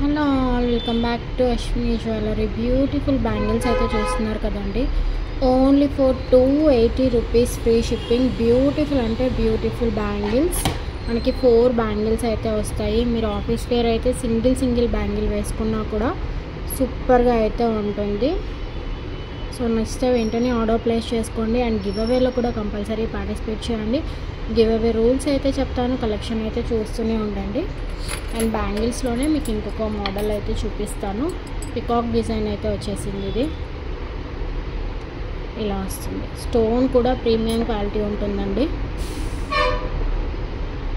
Hello all, welcome back to Ashwini jewellery. Beautiful bangles అయితే చూస్తున్నారు కదండి. Only for 280 rupees free shipping. Beautiful అంటే beautiful bangles. మనకి 4 bangles అయితే వస్తాయి. మీరు ఆఫీస్ వేర్ అయితే సింగిల్ బ్యాంగిల్ వేసుకున్నా కూడా సూపర్గా అయితే ఉంటుంది. సో నెక్స్ట్ వెంటనే ఆర్డర్ ప్లేస్ చేసుకోండి. అండ్ గివ్ అవేలో కూడా కంపల్సరీ పార్టిసిపేట్ చేయండి. గివ్ అవే రూల్స్ అయితే చెప్తాను, కలెక్షన్ అయితే చూస్తూనే ఉండండి. అండ్ బ్యాంగిల్స్లోనే మీకు ఇంకొక మోడల్ అయితే చూపిస్తాను. పికాక్ డిజైన్ అయితే వచ్చేసింది. ఇది ఇలా వస్తుంది. స్టోన్ కూడా ప్రీమియం క్వాలిటీ ఉంటుందండి.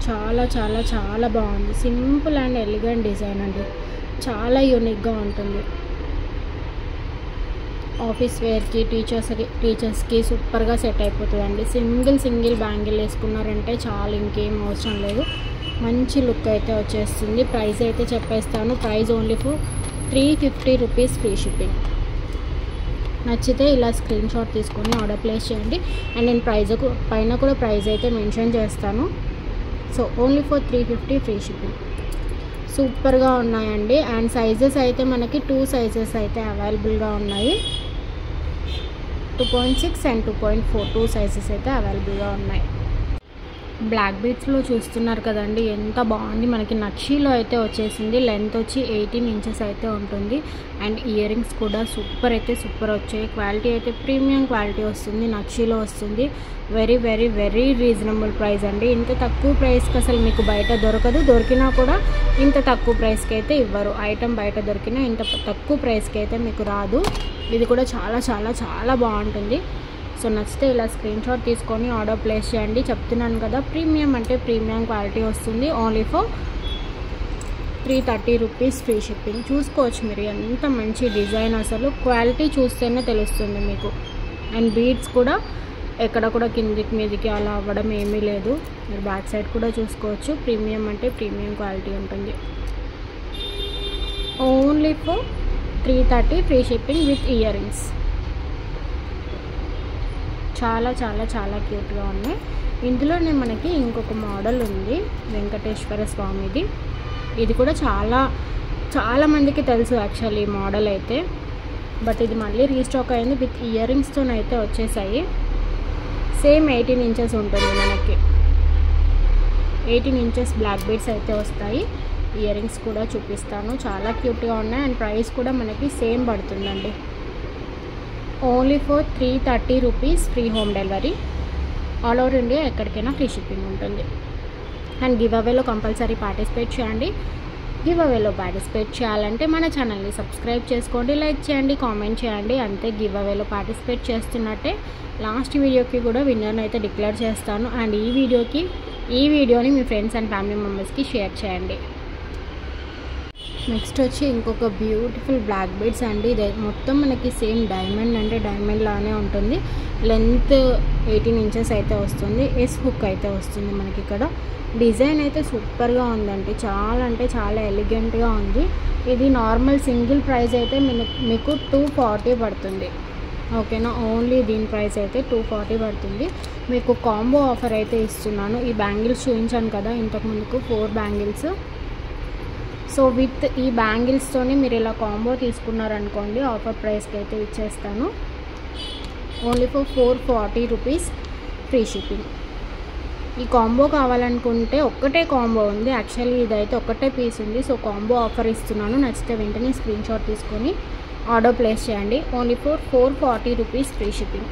చాలా చాలా చాలా బాగుంది. సింపుల్ అండ్ ఎలిగెంట్ డిజైన్ అండి. చాలా యూనిక్గా ఉంటుంది. ఆఫీస్ వేర్కి టీచర్స్కి సూపర్గా సెట్ అయిపోతుందండి. సింగిల్ బ్యాంగిల్ వేసుకున్నారంటే చాలా, ఇంకేం అవసరం లేదు. మంచి లుక్ అయితే వచ్చేస్తుంది. ప్రైస్ అయితే చెప్పేస్తాను. Price only for 350 rupees free shipping. నచ్చితే ఇలా స్క్రీన్ షాట్ తీసుకొని ఆర్డర్ ప్లేస్ చేయండి. అండ్ నేను పైన కూడా ప్రైస్ అయితే మెన్షన్ చేస్తాను. So only for 350 free shipping. సూపర్గా ఉన్నాయండి. అండ్ సైజెస్ అయితే మనకి 2 సైజెస్ అయితే అవైలబుల్గా ఉన్నాయి. 2.6 అండ్ 2.4 2 సైజెస్ అయితే అవైలబుల్గా ఉన్నాయి. బ్లాక్ బీడ్స్లో చూస్తున్నారు కదండి, ఎంత బాగుంది. మనకి నక్షీలో అయితే వచ్చేసింది. లెంత్ వచ్చి 18 ఇంచెస్ అయితే ఉంటుంది. అండ్ ఇయర్ రింగ్స్ కూడా సూపర్ వచ్చాయి. క్వాలిటీ అయితే ప్రీమియం క్వాలిటీ వస్తుంది. నక్షీలో వస్తుంది. వెరీ రీజనబుల్ ప్రైస్ అండి. ఇంత తక్కువ ప్రైస్కి అసలు మీకు బయట దొరకదు. దొరికినా కూడా ఇంత తక్కువ ప్రైస్కి అయితే ఇవ్వరు. ఐటమ్ బయట దొరికినా ఇంత తక్కువ ప్రైస్కి అయితే మీకు రాదు. ఇది కూడా చాలా చాలా చాలా బాగుంటుంది. సో నచ్చితే ఇలా స్క్రీన్ షాట్ తీసుకొని ఆర్డర్ ప్లేస్ చేయండి. చెప్తున్నాను కదా, ప్రీమియం అంటే ప్రీమియం క్వాలిటీ వస్తుంది. Only for 330 rupees free shipping. చూసుకోవచ్చు మీరు, ఎంత మంచి డిజైన్. అసలు క్వాలిటీ చూస్తేనే తెలుస్తుంది మీకు. అండ్ బీడ్స్ కూడా ఎక్కడ కూడా కిందికి మీదికి అలా అవ్వడం ఏమీ లేదు. మీరు బ్యాక్ సైడ్ కూడా చూసుకోవచ్చు. ప్రీమియం అంటే ప్రీమియం క్వాలిటీ ఉంటుంది. Only for 330 free shipping with ear rings. చాలా చాలా చాలా క్యూట్గా ఉన్నాయి. ఇందులోనే మనకి ఇంకొక మోడల్ ఉంది, వెంకటేశ్వర స్వామిది. ఇది కూడా చాలా మందికి తెలుసు యాక్చువల్లీ ఈ మోడల్ అయితే. బట్ ఇది మళ్ళీ రీస్టాక్ అయింది. విత్ ఇయర్ రింగ్స్తోనైతే వచ్చేసాయి. సేమ్ 18 ఇంచెస్ ఉంటుంది మనకి. 18 ఇంచెస్ బ్లాక్ బీడ్స్ అయితే వస్తాయి. ఇయర్ రింగ్స్ కూడా చూపిస్తాను. చాలా క్యూట్గా ఉన్నాయి. అండ్ ప్రైస్ కూడా మనకి సేమ్ పడుతుందండి. Only for 330 rupees free home delivery. All over India ఎక్కడికైనా ఫ్రీ షిప్పింగ్ ఉంటుంది. అండ్ గివ్ అవేలో కంపల్సరీ పార్టిసిపేట్ చేయండి. గివ్ అవేలో పార్టిసిపేట్ చేయాలంటే మన ఛానల్ని సబ్స్క్రైబ్ చేసుకోండి, లైక్ చేయండి, కామెంట్ చేయండి. అంతే, గివ్ అవేలో పార్టిసిపేట్ చేస్తున్నట్టే లాస్ట్ వీడియోకి కూడా విన్నర్ని అయితే డిక్లేర్ చేస్తాను. అండ్ ఈ వీడియోని మీ ఫ్రెండ్స్ అండ్ ఫ్యామిలీ మెంబర్స్కి షేర్ చేయండి. నెక్స్ట్ వచ్చి ఇంకొక బ్యూటిఫుల్ బ్లాక్ బీడ్స్ అండి. ఇది మొత్తం మనకి సేమ్ డైమండ్ అంటే డైమండ్ లానే ఉంటుంది. లెంత్ 18 ఇంచెస్ అయితే వస్తుంది. ఎస్ హుక్ అయితే వస్తుంది మనకి. ఇక్కడ డిజైన్ అయితే సూపర్గా ఉందండి. చాలా అంటే చాలా ఎలిగెంట్గా ఉంది. ఇది నార్మల్ సింగిల్ ప్రైస్ అయితే మీకు 240 పడుతుంది. ఓకేనా, ఓన్లీ దీని ప్రైస్ అయితే 240 పడుతుంది. మీకు కాంబో ఆఫర్ అయితే ఇస్తున్నాను. ఈ బ్యాంగిల్స్ చూపించాను కదా ఇంతకుముందుకు, 4 బ్యాంగిల్స్. సో విత్ ఈ బ్యాంగిల్స్తోని మీరు ఇలా కాంబో తీసుకున్నారనుకోండి, ఆఫర్ ప్రైస్కి అయితే ఇచ్చేస్తాను. Only for 440 rupees free shipping. ఈ కాంబో కావాలనుకుంటే ఒక్కటే కాంబో ఉంది. యాక్చువల్లీ ఇదైతే ఒక్కటే పీస్ ఉంది. సో కాంబో ఆఫర్ ఇస్తున్నాను. నచ్చితే వెంటనే స్క్రీన్ షాట్ తీసుకొని ఆర్డర్ ప్లేస్ చేయండి. Only for 440 rupees free shipping.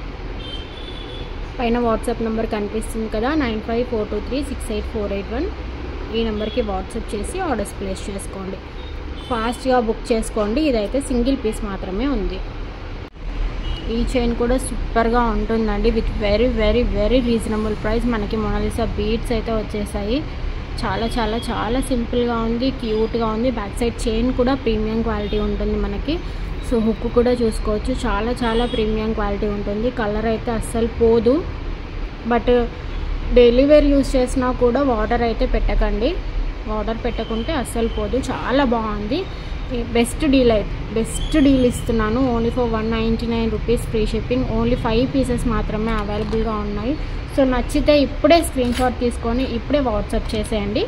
పైన వాట్సాప్ నెంబర్ కనిపిస్తుంది కదా, 9542368481. ఈ నెంబర్కి వాట్సాప్ చేసి ఆర్డర్స్ ప్లేస్ చేసుకోండి. ఫాస్ట్గా బుక్ చేసుకోండి. ఇదైతే సింగిల్ పీస్ మాత్రమే ఉంది. ఈ చైన్ కూడా సూపర్గా ఉంటుందండి. With very reasonable price. మనకి మొనాలిసా బీడ్స్ అయితే వచ్చేసాయి. చాలా చాలా చాలా సింపుల్గా ఉంది, క్యూట్గా ఉంది. బ్యాక్ సైడ్ చైన్ కూడా ప్రీమియం క్వాలిటీ ఉంటుంది మనకి. సో హుక్ కూడా చూసుకోవచ్చు. చాలా చాలా ప్రీమియం క్వాలిటీ ఉంటుంది. కలర్ అయితే అస్సలు పోదు. బట్ డైలీ వేర్ యూస్ చేసినా కూడా వాటర్ అయితే పెట్టకండి. వాటర్ పెట్టకుంటే అస్సలు పోదు. చాలా బాగుంది. బెస్ట్ డీల్ ఇస్తున్నాను. Only for 199 rupees free shipping. Only 5 pieces మాత్రమే అవైలబుల్గా ఉన్నాయి. సో నచ్చితే ఇప్పుడే స్క్రీన్ షాట్ తీసుకొని ఇప్పుడే వాట్సాప్ చేసేయండి.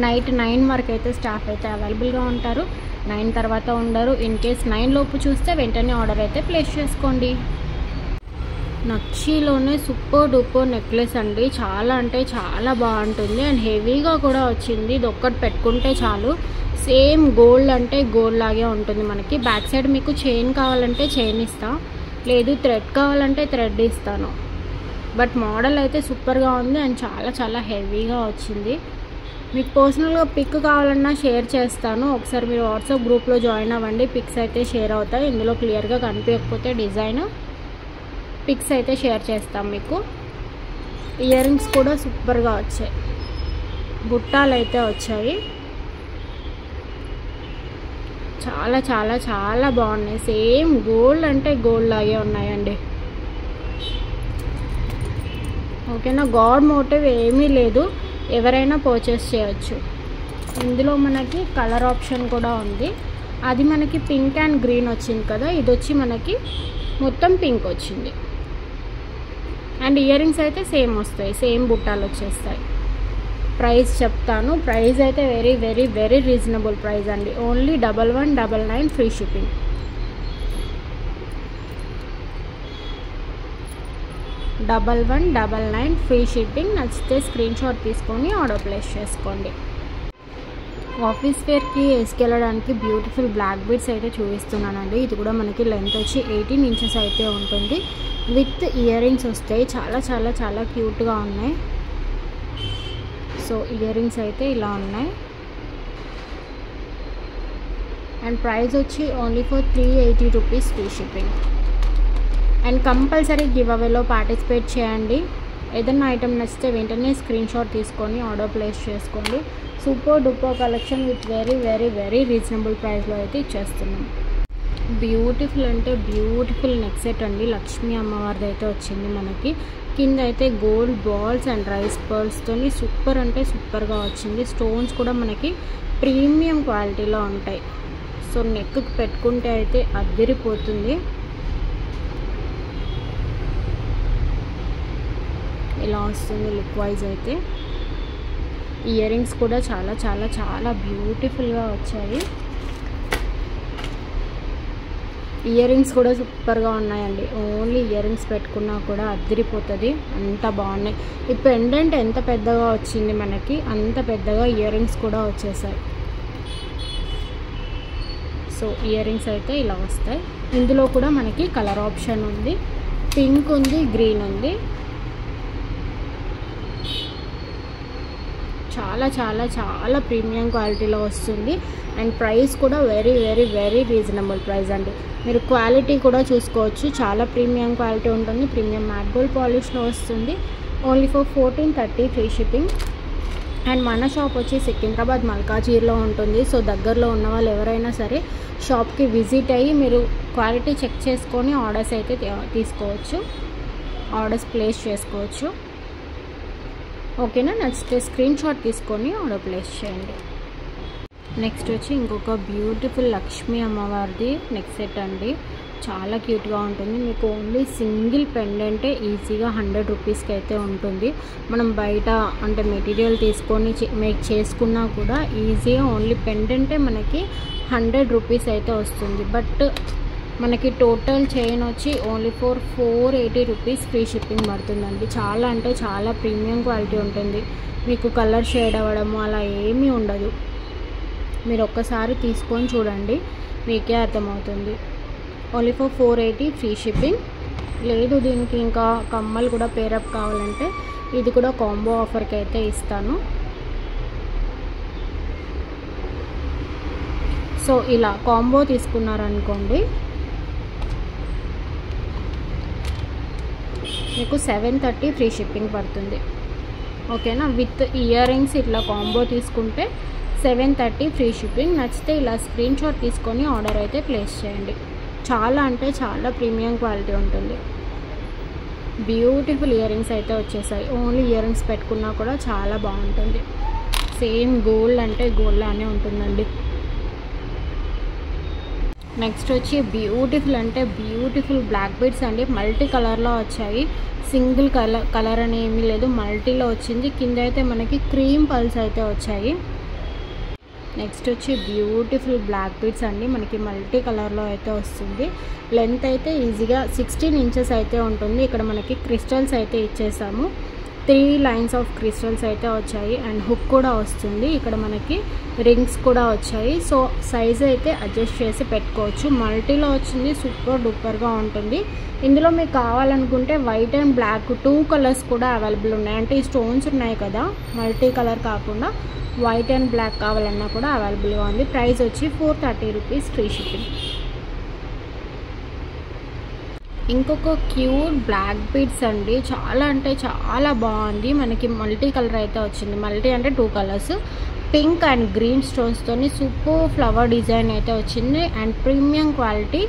నైట్ 9 వరకు అయితే స్టాఫ్ అయితే అవైలబుల్గా ఉంటారు. 9 తర్వాత ఉండరు. ఇన్ కేస్ 9 లోపు చూస్తే వెంటనే ఆర్డర్ అయితే ప్లేస్ చేసుకోండి. నక్షీలోనే సూపర్ డూపర్ నెక్లెస్ అండి. చాలా అంటే చాలా బాగుంటుంది అండ్ హెవీగా కూడా వచ్చింది. ఇది ఒక్కటి పెట్టుకుంటే చాలు. సేమ్ గోల్డ్ అంటే గోల్డ్ లాగే ఉంటుంది మనకి. బ్యాక్ సైడ్ మీకు చైన్ కావాలంటే చైన్ ఇస్తా, లేదు థ్రెడ్ కావాలంటే థ్రెడ్ ఇస్తాను. బట్ మోడల్ అయితే సూపర్గా ఉంది అండ్ చాలా చాలా హెవీగా వచ్చింది. మీకు పర్సనల్గా పిక్ కావాలన్నా షేర్ చేస్తాను. ఒకసారి మీరు వాట్సాప్ గ్రూప్లో జాయిన్ అవ్వండి. పిక్స్ అయితే షేర్ అవుతాయి. ఇందులో క్లియర్గా కనిపించకపోతే డిజైన్ పిక్స్ అయితే షేర్ చేస్తాం మీకు. ఇయర్ రింగ్స్ కూడా సూపర్గా వచ్చాయి. బుట్టాలు అయితే వచ్చాయి. చాలా చాలా చాలా బాగున్నాయి. సేమ్ గోల్డ్ అంటే గోల్డ్ లాగే ఉన్నాయండి. ఓకేనా, గాడ్ మోటివ్ ఏమీ లేదు, ఎవరైనా పర్చేస్ చేయొచ్చు. ఇందులో మనకి కలర్ ఆప్షన్ కూడా ఉంది. అది మనకి పింక్ అండ్ గ్రీన్ వచ్చింది కదా, ఇది వచ్చి మనకి మొత్తం పింక్ వచ్చింది. అండ్ ఇయర్ రింగ్స్ అయితే సేమ్ వస్తాయి, సేమ్ బుట్టాలు వచ్చేస్తాయి. ప్రైస్ చెప్తాను. ప్రైస్ అయితే very very very reasonable price అండి. Only 1199 free shipping. $1199 free shipping. నచ్చితే స్క్రీన్ షాట్ తీసుకొని ఆర్డర్ ప్లేస్ చేసుకోండి. ఆఫీస్ వేర్కి వేసుకెళ్ళడానికి బ్యూటిఫుల్ బ్లాక్ బీడ్స్ అయితే చూపిస్తున్నానండి. ఇది కూడా మనకి లెంత్ వచ్చి 18 ఇంచెస్ అయితే ఉంటుంది. విత్ ఇయర్ రింగ్స్ వస్తాయి. చాలా చాలా చాలా క్యూట్గా ఉన్నాయి. సో ఇయర్ రింగ్స్ అయితే ఇలా ఉన్నాయి. అండ్ ప్రైస్ వచ్చి only for 380 rupees free shipping. And compulsory give అవేలో పార్టిసిపేట్ చేయండి. ఏదైనా ఐటమ్ నచ్చితే వెంటనే స్క్రీన్ షాట్ తీసుకొని ఆర్డర్ ప్లేస్ చేసుకోండి. Super duper collection with very very very reasonable ప్రైస్లో అయితే ఇచ్చేస్తున్నాం. బ్యూటిఫుల్ అంటే బ్యూటిఫుల్ నెక్ సెట్ అండి. లక్ష్మీ అమ్మవారిది అయితే వచ్చింది మనకి. కింద అయితే గోల్డ్ బాల్స్ అండ్ రైస్ పర్ల్స్తో సూపర్ అంటే సూపర్గా వచ్చింది. స్టోన్స్ కూడా మనకి ప్రీమియం క్వాలిటీలో ఉంటాయి. సో నెక్కి పెట్టుకుంటే అయితే అదిరిపోతుంది. ఇలా వస్తుంది లుక్ వైజ్ అయితే. ఇయర్ రింగ్స్ కూడా చాలా చాలా చాలా బ్యూటిఫుల్గా వచ్చాయి. ఇయర్ రింగ్స్ కూడా సూపర్గా ఉన్నాయండి. ఓన్లీ ఇయర్ రింగ్స్ పెట్టుకున్నా కూడా అదిరిపోతుంది, అంత బాగున్నాయి. ఈ పెండెంట్ ఎంత పెద్దగా వచ్చింది మనకి, అంత పెద్దగా ఇయర్ రింగ్స్ కూడా వచ్చేసాయి. సో ఇయర్ రింగ్స్ అయితే ఇలా వస్తాయి. ఇందులో కూడా మనకి కలర్ ఆప్షన్ ఉంది. పింక్ ఉంది, గ్రీన్ ఉంది. చాలా చాలా చాలా ప్రీమియం క్వాలిటీలో వస్తుంది. అండ్ ప్రైస్ కూడా very very very reasonable price అండి. మీరు క్వాలిటీ కూడా చూసుకోవచ్చు. చాలా ప్రీమియం క్వాలిటీ ఉంటుంది. ప్రీమియం మ్యాట్ గోల్డ్ పాలిష్లో వస్తుంది. Only for 1430 free shipping. And మన షాప్ వచ్చి సికింద్రాబాద్ మల్కాజీర్లో ఉంటుంది. సో దగ్గరలో ఉన్న వాళ్ళు ఎవరైనా సరే షాప్కి విజిట్ అయ్యి మీరు క్వాలిటీ చెక్ చేసుకొని ఆర్డర్స్ అయితే తీసుకోవచ్చు, ఆర్డర్స్ ప్లేస్ చేసుకోవచ్చు. ఓకేనా, నచ్చితే స్క్రీన్ షాట్ తీసుకొని ఆర్డర్ ప్లేస్ చేయండి. నెక్స్ట్ వచ్చి ఇంకొక బ్యూటిఫుల్ లక్ష్మీ అమ్మవారిది నెక్ సెట్ అండి. చాలా క్యూట్గా ఉంటుంది. మీకు ఓన్లీ సింగిల్ పెండెంటే ఈజీగా 100 రూపీస్కి అయితే ఉంటుంది. మనం బయట అంటే మెటీరియల్ తీసుకొని మేక్ చేసుకున్నా కూడా ఈజీగా ఓన్లీ పెండెంటే మనకి 100 రూపీస్ అయితే వస్తుంది. బట్ మనకి టోటల్ చైన్ వచ్చి only for 480 rupees free shipping పడుతుందండి. చాలా అంటే చాలా ప్రీమియం క్వాలిటీ ఉంటుంది. మీకు కలర్ షేడ్ అవ్వడము అలా ఏమీ ఉండదు. మీరు ఒక్కసారి తీసుకొని చూడండి, మీకే అర్థమవుతుంది. Only for 480 free shipping. లేదు దీనికి ఇంకా కమ్మలు కూడా పేరప్ కావాలంటే ఇది కూడా కాంబో ఆఫర్కి అయితే ఇస్తాను. సో ఇలా కాంబో తీసుకున్నారనుకోండి మీకు 730 ఫ్రీ షిప్పింగ్ పడుతుంది. ఓకేనా, విత్ ఇయర్ రింగ్స్ ఇట్లా కాంబో తీసుకుంటే 730 ఫ్రీ షిప్పింగ్. నచ్చితే ఇలా స్క్రీన్ షాట్ తీసుకొని ఆర్డర్ అయితే ప్లేస్ చేయండి. చాలా అంటే చాలా ప్రీమియం క్వాలిటీ ఉంటుంది. బ్యూటిఫుల్ ఇయర్ రింగ్స్ అయితే వచ్చేసాయి. ఓన్లీ ఇయర్ రింగ్స్ పెట్టుకున్నా కూడా చాలా బాగుంటుంది. సేమ్ గోల్డ్ అంటే గోల్డ్ లానే ఉంటుందండి. నెక్స్ట్ వచ్చి బ్యూటిఫుల్ అంటే బ్యూటిఫుల్ బ్లాక్ బీడ్స్ అండి. మల్టీ కలర్లో వచ్చాయి. సింగిల్ కలర్ అని ఏమీ లేదు, మల్టీలో వచ్చింది. కింద అయితే మనకి క్రీమ్ పల్స్ అయితే వచ్చాయి. నెక్స్ట్ వచ్చి బ్యూటిఫుల్ బ్లాక్ బీడ్స్ అండి, మనకి మల్టీ కలర్లో అయితే వస్తుంది. లెంత్ అయితే ఈజీగా 16 ఇంచెస్ అయితే ఉంటుంది. ఇక్కడ మనకి క్రిస్టల్స్ అయితే ఇచ్చేసాము, 3 లైన్స్ ఆఫ్ క్రిస్టల్స్ అయితే వచ్చాయి అండ్ హుక్ కూడా వస్తుంది. ఇక్కడ మనకి రింగ్స్ కూడా వచ్చాయి. సో సైజ్ అయితే అడ్జస్ట్ చేసి పెట్టుకోవచ్చు. మల్టీలో వచ్చింది, సూపర్ డూపర్గా ఉంటుంది. ఇందులో మీకు కావాలనుకుంటే వైట్ అండ్ బ్లాక్ 2 కలర్స్ కూడా అవైలబుల్ ఉన్నాయి. అంటే ఈ స్టోన్స్ ఉన్నాయి కదా, మల్టీ కలర్ కాకుండా వైట్ అండ్ బ్లాక్ కావాలన్నా కూడా అవైలబుల్గా ఉంది. ప్రైస్ వచ్చి 430 రూపీస్, ఫ్రీ షిప్పింగ్. ఇంకొక క్యూట్ బ్లాక్ బీడ్స్ అండి, చాలా అంటే చాలా బాగుంది. మనకి మల్టీ కలర్ అయితే వచ్చింది. మల్టీ అంటే 2 కలర్స్, పింక్ అండ్ గ్రీన్ స్టోన్స్తోని సూపర్ ఫ్లవర్ డిజైన్ అయితే వచ్చింది and premium quality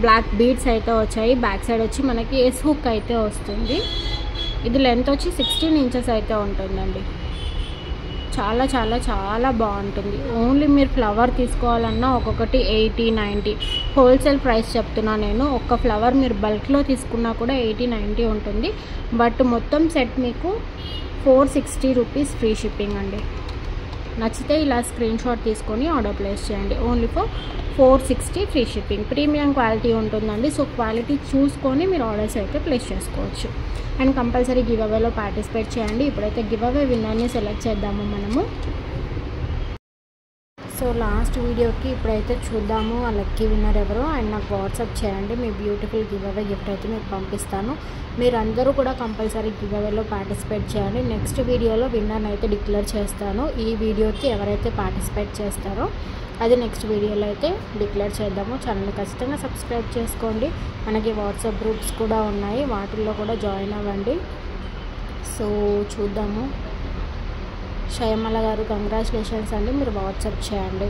black beads అయితే వచ్చాయి. బ్యాక్ సైడ్ వచ్చి మనకి ఎస్ హుక్ అయితే వస్తుంది. ఇది లెంత్ వచ్చి 16 ఇంచెస్ అయితే ఉంటుందండి. చాలా చాలా చాలా బాగుంటుంది. ఓన్లీ మీరు ఫ్లవర్ తీసుకోవాలన్నా ఒక్కొక్కటి 80-90 హోల్సేల్ ప్రైస్ చెప్తున్నా నేను. ఒక్క ఫ్లవర్ మీరు బల్క్లో తీసుకున్నా కూడా 80-90 ఉంటుంది. బట్ మొత్తం సెట్ మీకు 460 రూపీస్, ఫ్రీ షిప్పింగ్ అండి. నచ్చితే ఇలా స్క్రీన్ షాట్ తీసుకొని ఆర్డర్ ప్లేస్ చేయండి. Only for 460 free shipping. Premium quality ఉంటుందండి. సో క్వాలిటీ చూసుకొని మీరు ఆర్డర్స్ అయితే ప్లేస్ చేసుకోవచ్చు. అండ్ కంపల్సరీ గివ్ అవేలో పార్టిసిపేట్ చేయండి. ఇప్పుడైతే గివ్ అవే విన్నర్ని సెలెక్ట్ చేద్దాము మనము. సో లాస్ట్ వీడియోకి ఇప్పుడైతే చూద్దాము ఆ లక్కీ విన్నర్ ఎవరో. అండ్ నాకు వాట్సాప్ చేయండి, మీ బ్యూటిఫుల్ గివ్ అవే గిఫ్ట్ అయితే మీకు పంపిస్తాను. మీరందరూ కూడా కంపల్సరీ గివ్ అవేలో పార్టిసిపేట్ చేయండి. నెక్స్ట్ వీడియోలో విన్నర్ని అయితే డిక్లేర్ చేస్తాను. ఈ వీడియోకి ఎవరైతే పార్టిసిపేట్ చేస్తారో అది నెక్స్ట్ వీడియోలో అయితే డిక్లేర్ చేద్దాము. ఛానల్ ఖచ్చితంగా సబ్స్క్రైబ్ చేసుకోండి. మనకి వాట్సాప్ గ్రూప్స్ కూడా ఉన్నాయి, వాటిల్లో కూడా జాయిన్ అవ్వండి. సో చూద్దాము. షయమల గారు కంగ్రాచులేషన్స్ అండి, మీరు వాట్సాప్ చేయండి.